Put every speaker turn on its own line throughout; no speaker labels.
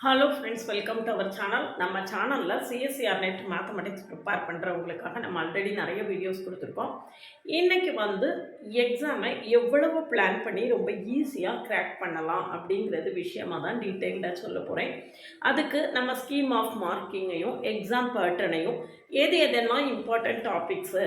Hello friends, welcome to our channel. நம்ம சேனலில் CSIR NET mathematics prepare பண்ணுறவங்களுக்காக நம்ம ஆல்ரெடி நிறைய வீடியோஸ் கொடுத்துருக்கோம். இன்றைக்கி எக்ஸாமை எவ்வளவு பிளான் பண்ணி ரொம்ப ஈஸியாக கிராக் பண்ணலாம் அப்படிங்கிறது விஷயமாக தான் டீட்டெயில்டாக சொல்ல போகிறேன். அதுக்கு நம்ம ஸ்கீம் ஆஃப் மார்க்கிங்கையும் எக்ஸாம் பேட்டர்னையும் எதெல்லாம் இம்பார்ட்டண்ட் டாபிக்ஸு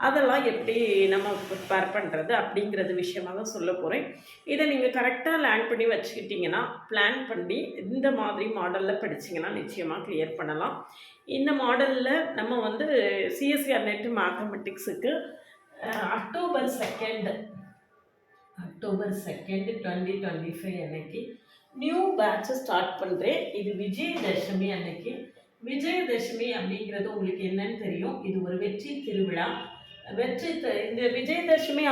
அதெல்லாம் எப்படி நம்ம ப்ரிப்பேர் பண்ணுறது அப்படிங்கிறது விஷயமாக தான் சொல்ல போகிறேன். இதை நீங்கள் கரெக்டாக லேர்ன் பண்ணி வச்சுக்கிட்டிங்கன்னா, பிளான் பண்ணி இந்த மாதிரி மாடலில் படிச்சிங்கன்னா நிச்சயமாக கிளியர் பண்ணலாம். இந்த மாடலில் நம்ம சிஎஸ்சிஆர் நெட் மேத்தமெட்டிக்ஸுக்கு அக்டோபர் 2 2025 அன்னைக்கு நியூ பேட்ச் ஸ்டார்ட் பண்ணுறேன். இது விஜயதசமி அன்னைக்கு. விஜயதசமி அப்படிங்கிறது உங்களுக்கு என்னன்னு தெரியும். இது ஒரு வெற்றி திருவிழா. இந்த விஜயதசமி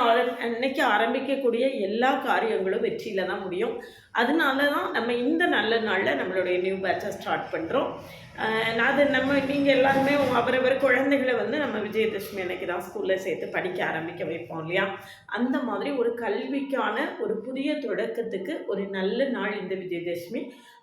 அன்னைக்கு ஆரம்பிக்கக்கூடிய எல்லா காரியங்களும் வெற்றியில் தான் முடியும். அதனால தான் நம்ம இந்த நல்ல நாளில் நம்மளுடைய நியூ பேட்சை ஸ்டார்ட் பண்ணுறோம். அது நீங்கள் எல்லாருமே அவரவர் குழந்தைகளை நம்ம விஜயதசமி அன்னைக்கு தான் ஸ்கூலில் சேர்த்து படிக்க ஆரம்பிக்க வைப்போம் இல்லையா? அந்த மாதிரி ஒரு கல்விக்கான ஒரு புதிய தொடக்கத்துக்கு ஒரு நல்ல நாள் இந்த விஜயதசமி.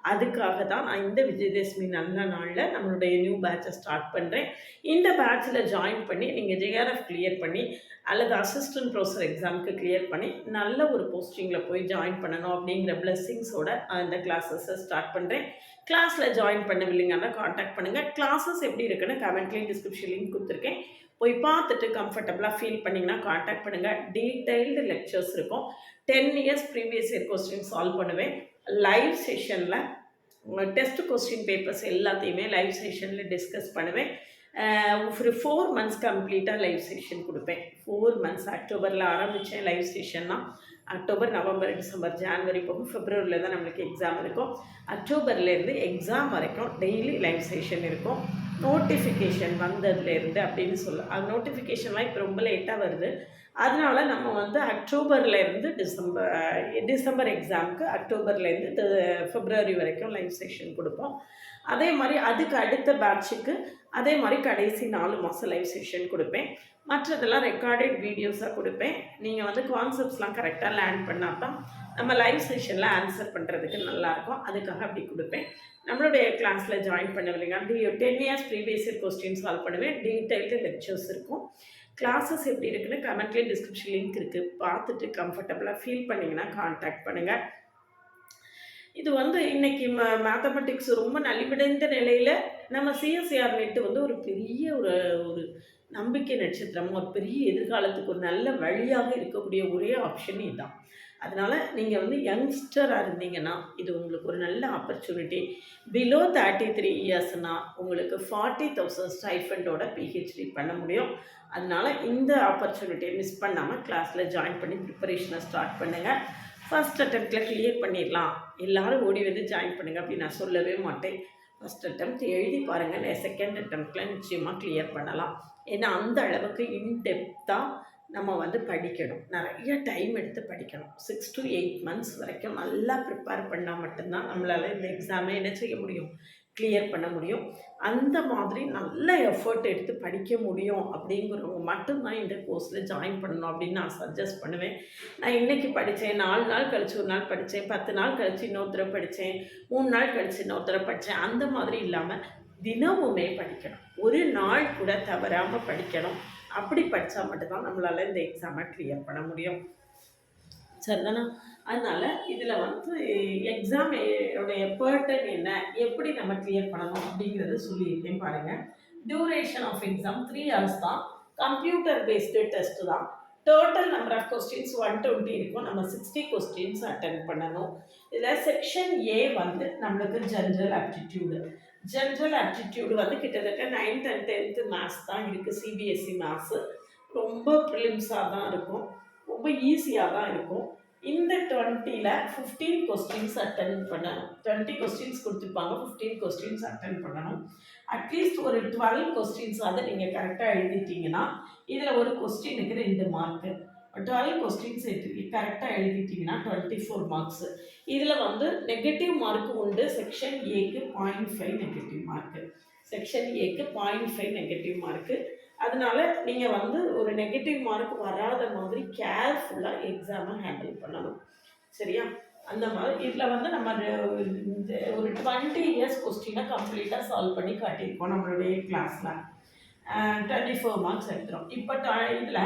அதுக்காக தான் நான் இந்த விஜயதசமி நல்ல நாளில் நம்மளுடைய நியூ பேட்சை ஸ்டார்ட் பண்ணுறேன். இந்த பேட்சில் ஜாயின் பண்ணி நீங்கள் ஜேஆர்எஃப் கிளியர் பண்ணி அல்லது அசிஸ்டன்ட் ப்ரொஃபஸர் எக்ஸாமுக்கு கிளியர் பண்ணி நல்ல ஒரு போஸ்டிங்கில் போய் ஜாயின் பண்ணணும் அப்படிங்கிற பிளெஸ்ஸிங்ஸோட அந்த கிளாஸஸை ஸ்டார்ட் பண்ணுறேன். கிளாஸில் ஜாயின் பண்ணவில்லைங்கன்னா காண்டாக்ட் பண்ணுங்கள். கிளாஸஸ் எப்படி இருக்குன்னு கமெண்ட்லேயும் டிஸ்கிரிப்ஷன் லிங்க் கொடுத்துருக்கேன். போய் பார்த்துட்டு கம்ஃபர்டபுளாக ஃபீல் பண்ணிங்கன்னா காண்டாக்ட் பண்ணுங்கள். டீட்டெயில்டு லெக்சர்ஸ் இருக்கும். 10 years previous year question solve பண்ணுவேன். லைவ் செஷனில் டெஸ்ட் கொஸ்டின் பேப்பர்ஸ் எல்லாத்தையுமே லைவ் செஷனில் டிஸ்கஸ் பண்ணுவேன். ஒரு 4 மந்த்ஸ் கம்ப்ளீட்டாக லைவ் செஷன் கொடுப்பேன். 4 மந்த்ஸ் அக்டோபரில் ஆரம்பித்தேன் லைவ் செஷன்னா. அக்டோபர், நவம்பர், டிசம்பர், ஜான்வரி போகும். பிப்ரவரியில் தான் நம்மளுக்கு எக்ஸாம் இருக்கும். அக்டோபர்லேருந்து எக்ஸாம் வரைக்கும் டெய்லி லைவ் செஷன் இருக்கும். நோட்டிஃபிகேஷன் வந்ததுலேருந்து அப்படின்னு அது நோட்டிஃபிகேஷன்லாம் இப்போ ரொம்ப லேட்டாக வருது. அதனால் நம்ம அக்டோபர்லேருந்து டிசம்பர் எக்ஸாமுக்கு அக்டோபர்லேருந்து பிப்ரவரி வரைக்கும் லைவ் செஷன் கொடுப்போம். அதே மாதிரி அதுக்கு அடுத்த பேட்சுக்கு அதே மாதிரி கடைசி 4 மாதம் லைவ் செஷன் கொடுப்பேன். மற்றதெல்லாம் ரெக்கார்டட் வீடியோஸாக கொடுப்பேன். நீங்கள் கான்செப்ட்ஸ்லாம் கரெக்டாக லேர்ன் பண்ணால் தான் நம்ம லைவ் செஷனில் ஆன்சர் பண்ணுறதுக்கு நல்லாயிருக்கும். அதுக்காக அப்படி கொடுப்பேன். நம்மளுடைய கிளாஸில் ஜாயின் பண்ணவில்லைங்க. 10 years previous year question solve பண்ணுவேன். டீட்டெயில்டு லெக்சர்ஸ் இருக்கும். கிளாஸஸ் எப்படி இருக்குன்னு கமெண்ட்லேயே டிஸ்கிரிப்ஷன் லிங்க் இருக்குது. பார்த்துட்டு கம்ஃபர்டபுளாக ஃபீல் பண்ணிங்கன்னா கான்டாக்ட் பண்ணுங்கள். இது இன்றைக்கி மேத்தமெட்டிக்ஸ் ரொம்ப நலிவடைந்த நிலையில் நம்ம சிஎஸ்சிஆர் நெட்டு ஒரு பெரிய ஒரு நம்பிக்கை நட்சத்திரம், ஒரு பெரிய எதிர்காலத்துக்கு ஒரு நல்ல வழியாக இருக்கக்கூடிய ஒரே ஆப்ஷன் இதுதான். அதனால் நீங்கள் யங்ஸ்டராக இருந்தீங்கன்னா இது உங்களுக்கு ஒரு நல்ல ஆப்பர்ச்சுனிட்டி. பிலோ 33 இயர்ஸ்னால் உங்களுக்கு 40,000 ஸ்டைஃபண்டோட பிஹெச்டி பண்ண முடியும். அதனால் இந்த ஆப்பர்ச்சுனிட்டியை மிஸ் பண்ணாமல் கிளாஸில் ஜாயின் பண்ணி ப்ரிப்பரேஷனை ஸ்டார்ட் பண்ணுங்கள். ஃபஸ்ட் அட்டெம்ப்டில் கிளியர் பண்ணிடலாம், எல்லோரும் ஓடி ஜாயின் பண்ணுங்கள் அப்படின்னு நான் சொல்லவே மாட்டேன். ஃபஸ்ட் அட்டெம்ப்ட் எழுதி பாருங்கள். செகண்ட் அட்டெம்ப்டில் நிச்சயமாக கிளியர் பண்ணலாம். ஏன்னா அந்த அளவுக்கு இன்டெப்த்தாக நம்ம படிக்கணும். நிறைய டைம் எடுத்து படிக்கணும். 6 to 8 months வரைக்கும் நல்லா ப்ரிப்பேர் பண்ணால் மட்டும்தான் நம்மளால் இந்த எக்ஸாமை என்ன செய்ய முடியும், கிளியர் பண்ண முடியும். அந்த மாதிரி நல்ல எஃபர்ட் எடுத்து படிக்க முடியும் அப்படிங்கிறவங்க மட்டும்தான் இந்த கோர்ஸில் ஜாயின் பண்ணணும் அப்படின்னு நான் சஜஸ்ட் பண்ணுவேன். நான் இன்றைக்கி படித்தேன், 4 நாள் கழித்து ஒரு நாள் படித்தேன், 10 நாள் கழித்து இன்னொரு தடவை படித்தேன், 3 நாள் கழித்து இன்னொரு தடவை படித்தேன், அந்த மாதிரி இல்லாமல் தினமுமே படிக்கணும். ஒரு நாள் கூட தவறாமல் படிக்கணும். அப்படி படித்தா மட்டும்தான் நம்மளால் இந்த எக்ஸாமை கிளியர் பண்ண முடியும். சரிதானா? அதனால் இதில் எக்ஸாமோடைய பேட்டர்ன் என்ன, எப்படி நம்ம கிளியர் பண்ணணும் அப்படிங்கிறத சொல்லியிருக்கேன் பாருங்கள். டியூரேஷன் ஆஃப் எக்ஸாம் 3 hours தான். கம்ப்யூட்டர் பேஸ்டு டெஸ்ட்டு தான். டோட்டல் நம்பர் ஆஃப் கொஸ்டின்ஸ் 120 இருக்கும். நம்ம 60 கொஸ்டின்ஸ் அட்டென்ட் பண்ணணும். இதில் செக்ஷன் ஏ நம்மளுக்கு ஜென்ரல் ஆப்டிடியூடு. ஜென்ரல் ஆப்டிடியூடு கிட்டத்தட்ட 9th and 10th மேத்ஸ் தான் இருக்குது. சிபிஎஸ்சி மேத்ஸு ரொம்ப ப்ரிலிம்ஸாக தான் இருக்கும், ரொம்ப ஈஸியாக தான் இருக்கும். இந்த 20ல் 15 கொஸ்டின்ஸ் அட்டன் பண்ணணும். 20 கொஸ்டின்ஸ் கொடுத்துருப்பாங்க, 15 கொஸ்டின்ஸ் அட்டன் பண்ணணும். அட்லீஸ்ட் ஒரு 12 கொஸ்டின்ஸ் நீங்கள் கரெக்டாக எழுதிட்டிங்கன்னா இதில் ஒரு கொஸ்டினுக்கு 2 மார்க்கு. 12 கொஸ்டின்ஸ் கரெக்டாக எழுதிட்டிங்கன்னா 24 மார்க்ஸு. இதில் நெகட்டிவ் மார்க்கு உண்டு. செக்ஷன் ஏக்கு 0.5 நெகட்டிவ் மார்க்கு. செக்ஷன் ஏக்கு 0.5 நெகட்டிவ் மார்க்கு. அதனால் நீங்கள் ஒரு நெகட்டிவ் மார்க் வராத மாதிரி கேர்ஃபுல்லாக எக்ஸாமை ஹேண்டில் பண்ணணும். சரியா? அந்த மாதிரி இதில் வந்து நம்ம ஒரு 20 இயர்ஸ் கொஸ்டினை கம்ப்ளீட்டாக சால்வ் பண்ணி காட்டியிருக்கோம் நம்மளுடைய கிளாஸில். 24 மார்க்ஸ் எடுத்துரும். இப்போ இதில்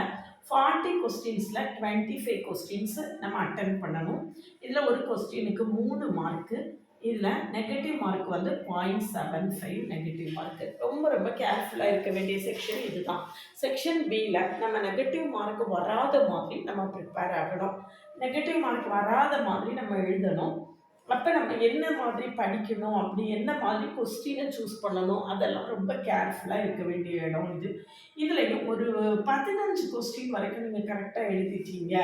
40 கொஸ்டின்ஸில் 25 கொஸ்டின்ஸு நம்ம அட்டன் பண்ணணும். இதில் ஒரு கொஸ்டினுக்கு 3 மார்க்கு. இதில் நெகட்டிவ் மார்க் வந்து 0.75 நெகட்டிவ் மார்க்கு. ரொம்ப ரொம்ப கேர்ஃபுல்லாக இருக்க வேண்டிய செக்ஷன் இதுதான். செக்ஷன் பியில் நம்ம நெகட்டிவ் மார்க் வராத மாதிரி நம்ம ப்ரிப்பேர் ஆகணும். நெகட்டிவ் மார்க் வராத மாதிரி நம்ம எழுதணும். அப்போ நம்ம என்ன மாதிரி படிக்கணும், அப்படி என்ன மாதிரி கொஸ்டினை சூஸ் பண்ணணும், அதெல்லாம் ரொம்ப கேர்ஃபுல்லாக இருக்க வேண்டிய இடம் இது. இதுலேயும் ஒரு 15 கொஸ்டின் வரைக்கும் நீங்கள் கரெக்டாக எழுதிட்டீங்க.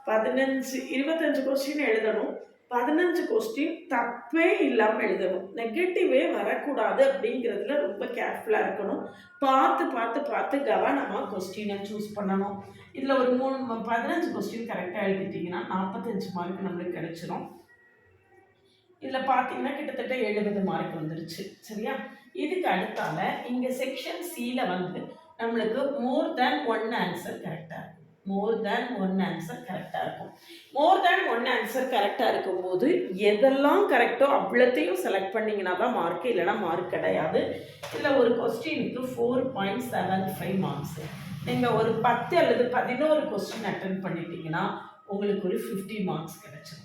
25 கொஸ்டின் எழுதணும். 15 கொஸ்டின் தப்பே இல்லாமல் எழுதணும். நெகட்டிவே வரக்கூடாது அப்படிங்கிறதுல ரொம்ப கேர்ஃபுல்லாக இருக்கணும். பார்த்து பார்த்து பார்த்து கவனமாக கொஸ்டினை சூஸ் பண்ணணும். இதில் ஒரு 15 கொஸ்டின் கரெக்டாக எழுதிட்டிங்கன்னா 45 மார்க் நம்மளுக்கு கிடைச்சிரும். இதில் பார்த்தீங்கன்னா கிட்டத்தட்ட 70 மார்க் வந்துருச்சு. சரியா? இதுக்கு அடுத்தால இங்கே செக்ஷன் சியில் வந்து நம்மளுக்கு மோர் தேன் 1 ஆன்சர் கரெக்டாக இருக்கும். மோர் தேன் 1 ஆன்சர் கரெக்டாக இருக்கும். மோர் தேன் 1 ஆன்சர் கரெக்டாக இருக்கும்போது எதெல்லாம் கரெக்டோ அவ்வளோத்தையும் செலக்ட் பண்ணிங்கன்னா தான் மார்க்கு, இல்லைனா மார்க் கிடையாது. இதில் ஒரு கொஸ்டினுக்கு 4.75 மார்க்ஸு. நீங்கள் ஒரு 10 அல்லது 11 கொஸ்டின் அட்டன் பண்ணிட்டீங்கன்னா உங்களுக்கு ஒரு 50 மார்க்ஸ் கிடைச்சிடும்.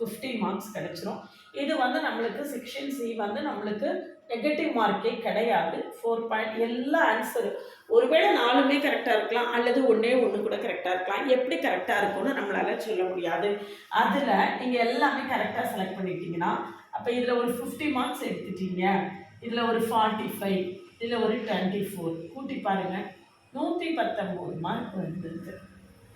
50 மார்க்ஸ் கிடைச்சிரும். இது வந்து நம்மளுக்கு செக்ஷன் சி வந்து நம்மளுக்கு நெகட்டிவ் மார்க்கே கிடையாது. 4 எல்லா ஆன்சரு ஒருவேளை 4மே கரெக்டாக இருக்கலாம், அல்லது 1 கூட கரெக்டாக இருக்கலாம். எப்படி கரெக்டாக இருக்கும்னு நம்மளால் சொல்ல முடியாது. அதில் நீங்கள் எல்லாமே கரெக்டாக செலக்ட் பண்ணிட்டீங்கன்னா அப்போ இதில் ஒரு 50 மார்க்ஸ் எடுத்துட்டீங்க. இதில் ஒரு 45, இதில் ஒரு 24 கூட்டி பாருங்கள், 119 மார்க் வந்துருக்கு.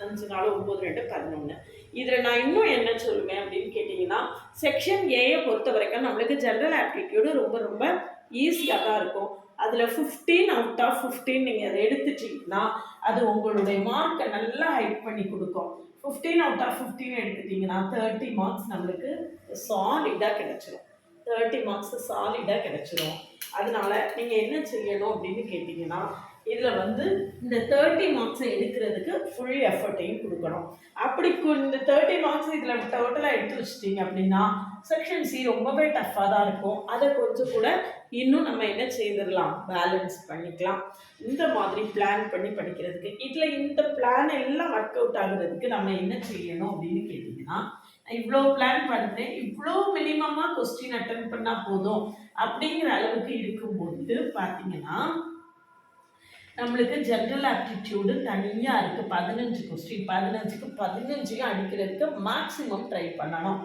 5 4 9 2 11. இதில் நான் இன்னும் என்ன சொல்லுவேன் அப்படின்னு கேட்டிங்கன்னா, செக்ஷன் ஏயை பொறுத்த வரைக்கும் நம்மளுக்கு ஜென்ரல் ஆப்டிடியூடு ரொம்ப ரொம்ப ஈஸியாக தான் இருக்கும். அதில் 15 அவுட் ஆஃப் 15 நீங்கள் அதை எடுத்துட்டிங்கன்னா அது உங்களுடைய மார்க்கை நல்லா ஹைட் பண்ணி கொடுக்கும். 15 அவுட் ஆஃப் 15 எடுத்துட்டிங்கன்னா 30 மார்க்ஸ் நம்மளுக்கு சாலிடாக கிடச்சிரும். 30 மார்க்ஸ் சாலிடாக கிடச்சிரும். அதனால நீங்கள் என்ன செய்யணும் அப்படின்னு கேட்டிங்கன்னா, இதில் வந்து இந்த 30 மார்க்ஸை எடுக்கிறதுக்கு ஃபுல் எஃபர்ட்டையும் கொடுக்கணும். அப்படி இந்த 30 மார்க்ஸ் இதில் டோட்டலாக எடுத்து வச்சிட்டிங்க அப்படின்னா செக்ஷன் சி ரொம்பவே டஃப்பாக தான் இருக்கும். அதை கொஞ்சம் கூட இன்னும் நம்ம என்ன செய்திடலாம், பேலன்ஸ் பண்ணிக்கலாம். இந்த மாதிரி பிளான் பண்ணி படிக்கிறதுக்கு இதில் இந்த பிளான் எல்லாம் ஒர்க் அவுட் ஆகுறதுக்கு நம்ம என்ன செய்யணும் அப்படின்னு கேட்டிங்கன்னா, இவ்வளோ பிளான் பண்ணுறேன், இவ்வளோ மினிமமாக கொஸ்டின் அட்டன் பண்ணால் போதும் அப்படிங்கிற அளவுக்கு இருக்கும்போது பார்த்தீங்கன்னா நம்மளுக்கு ஜென்ரல் ஆப்டிடியூடு தனியாக இருக்குது. 15 கொஸ்டின், 15க்கு 15 அடிக்கிறதுக்கு மேக்ஸிமம் ட்ரை பண்ணணும்.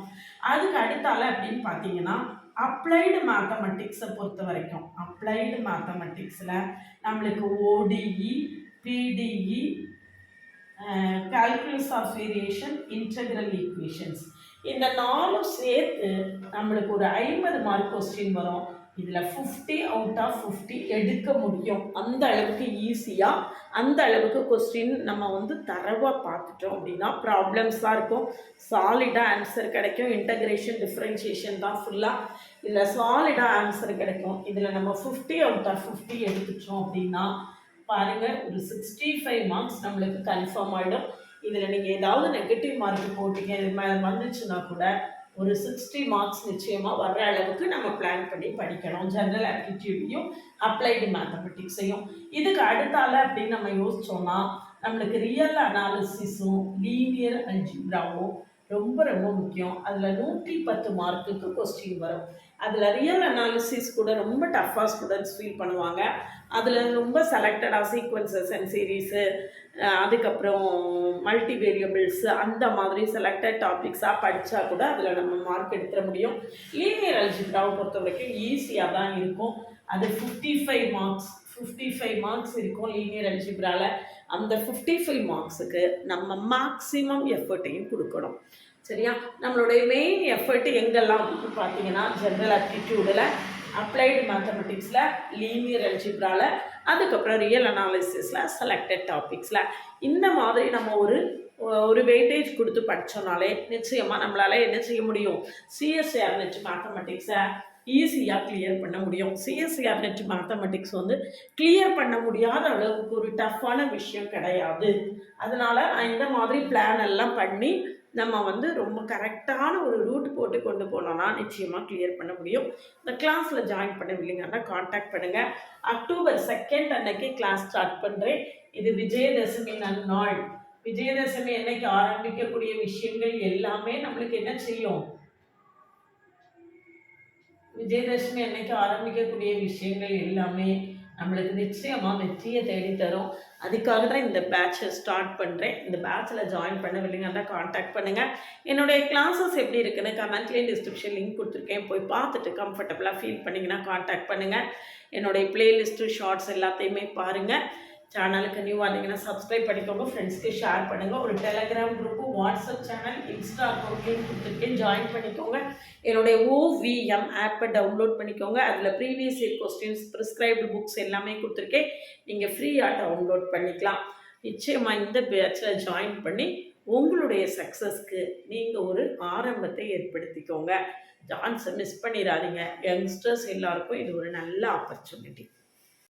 அதுக்கு அடுத்தால அப்படின்னு பார்த்தீங்கன்னா அப்ளைடு மேத்தமெட்டிக்ஸை பொறுத்த வரைக்கும் அப்ளைடு மேத்தமெட்டிக்ஸில் நம்மளுக்கு ODE, PDE, calculus of variation, integral equations, இந்த 4 சேர்த்து நம்மளுக்கு ஒரு 50 மார்க் கொஸ்டின் வரும். இதில் 50 அவுட் ஆஃப் 50 எடுக்க முடியும். அந்த அளவுக்கு ஈஸியாக, அந்த அளவுக்கு கொஸ்டின் நம்ம வந்து தரவாக பார்த்துட்டோம் அப்படின்னா ப்ராப்ளம்ஸாக இருக்கும். சாலிடாக ஆன்சர் கிடைக்கும். இன்டகிரேஷன், டிஃப்ரென்ஷியேஷன் தான் ஃபுல்லாக இதில் சாலிடாக ஆன்சர் கிடைக்கும். இதில் நம்ம 50 அவுட் ஆஃப் 50 எடுத்துட்டோம் அப்படின்னா பாருங்கள், ஒரு 65 மார்க்ஸ் நம்மளுக்கு கன்ஃபார்ம் ஆகிடும். இதில் நீங்கள் ஏதாவது நெகட்டிவ் மார்க் போட்டிங்க இது வந்துச்சுன்னா கூட ஒரு 60 மார்க்ஸ் நிச்சயமாக வர்ற அளவுக்கு நம்ம பிளான் பண்ணி படிக்கணும். ஜென்ரல் ஆப்டிடியூடையும் அப்ளைடு மேத்தமெட்டிக்ஸையும். இதுக்கு அடுத்தால அப்படின்னு நம்ம யோசித்தோம்னா நம்மளுக்கு ரியல் அனாலிசிஸும் லீனியர் அல்ஜிப்ராவும் ரொம்ப ரொம்ப முக்கியம். அதில் 110 மார்க்குக்கு கொஸ்டின் வரும். அதில் ரியல் அனாலிசிஸ் கூட ரொம்ப டஃப்பாக ஸ்டூடெண்ட்ஸ் ஃபீல் பண்ணுவாங்க. அதில் ரொம்ப செலக்டடாக சீக்வன்சஸ் அண்ட் சீரீஸு, அதுக்கப்புறம் மல்டி வேரியபிள்ஸு, அந்த மாதிரி செலக்டட் டாபிக்ஸாக படித்தா கூட அதில் நம்ம மார்க் எடுத்துட முடியும். லீனியர் அல்ஜிப்ராவை பொறுத்த வரைக்கும் ஈஸியாக தான் இருக்கும். அது 55 மார்க்ஸ் இருக்கும் லீனியர் அல்ஜிப்ராவில். அந்த 55 மார்க்ஸுக்கு நம்ம மேக்ஸிமம் எஃபர்ட்டையும் கொடுக்கணும். சரியா? நம்மளுடைய மெயின் எஃபர்ட்டு எங்கெல்லாம் அப்படின்னு பார்த்தீங்கன்னா ஜென்ரல் ஆப்டிடியூடில், அப்ளைடு மேத்தமெட்டிக்ஸில், லீனியர் அல்ஜிப்ராவில், அதுக்கப்புறம் ரியல் அனாலிசிஸில், செலக்டட் டாபிக்ஸில், இந்த மாதிரி நம்ம ஒரு வெயிட்டேஜ் கொடுத்து படித்தோம்னாலே நிச்சயமாக நம்மளால் என்ன செய்ய முடியும், சிஎஸ்சிஆர் நெட் மேத்தமெட்டிக்ஸை ஈஸியாக கிளியர் பண்ண முடியும். சிஎஸ்சிஆர் நெட் மேத்தமெட்டிக்ஸ் வந்து கிளியர் பண்ண முடியாத அளவுக்கு ஒரு டஃப்பான விஷயம் கிடையாது. அதனால் நான் இந்த மாதிரி பிளான் எல்லாம் பண்ணி நம்ம வந்து ரொம்ப கரெக்டான ஒரு ரூட் போட்டு கொண்டு போனோம்னா நிச்சயமாக கிளியர் பண்ண முடியும். இந்த கிளாஸில் ஜாயின் பண்ணவில்லைங்கன்னா காண்டாக்ட் பண்ணுங்கள். அக்டோபர் 2 அன்னைக்கு கிளாஸ் ஸ்டார்ட் பண்ணுறேன். இது விஜயதசமி நன்னாள். விஜயதசமி அன்னைக்கு ஆரம்பிக்கக்கூடிய விஷயங்கள் எல்லாமே நம்மளுக்கு என்ன செய்யும்? விஜயதசமி அன்னைக்கு ஆரம்பிக்கக்கூடிய விஷயங்கள் எல்லாமே நம்மளுக்கு நிச்சயமாக வெற்றியை தேடி தரும். அதுக்காக தான் இந்த பேட்சை ஸ்டார்ட் பண்ணுறேன். இந்த பேட்சில் ஜாயின் பண்ணவில்லைங்கன்னா காண்டாக்ட் பண்ணுங்கள். என்னுடைய கிளாஸஸ் எப்படி இருக்குன்னு கமெண்ட்லேயும் டிஸ்கிரிப்ஷன் லிங்க் கொடுத்துருக்கேன். போய் பார்த்துட்டு கம்ஃபர்டபுளாக ஃபீல் பண்ணிங்கன்னா காண்டாக்ட் பண்ணுங்கள். என்னுடைய பிளேலிஸ்ட்டு ஷார்ட்ஸ் எல்லாத்தையுமே பாருங்கள். சேனலுக்கு நியூ வந்தீங்கன்னா சப்ஸ்கிரைப் பண்ணிக்கோங்க. ஃப்ரெண்ட்ஸ்க்கு ஷேர் பண்ணுங்கள். ஒரு telegram group, WhatsApp channel, insta அக்கௌண்ட்லையும் கொடுத்துருக்கேன். ஜாயின் பண்ணிக்கோங்க. என்னுடைய OVM ஆப்பை டவுன்லோட் பண்ணிக்கோங்க. அதில் previous year questions, prescribed books எல்லாமே கொடுத்துருக்கேன். நீங்கள் ஃப்ரீயாக டவுன்லோட் பண்ணிக்கலாம். நிச்சயமாக இந்த பேட்சில் ஜாயின் பண்ணி உங்களுடைய சக்ஸஸ்க்கு நீங்கள் ஒரு ஆரம்பத்தை ஏற்படுத்திக்கோங்க. சான்ஸை மிஸ் பண்ணிடாதீங்க. யங்ஸ்டர்ஸ் எல்லாருக்கும் இது ஒரு நல்ல ஆப்பர்ச்சுனிட்டி.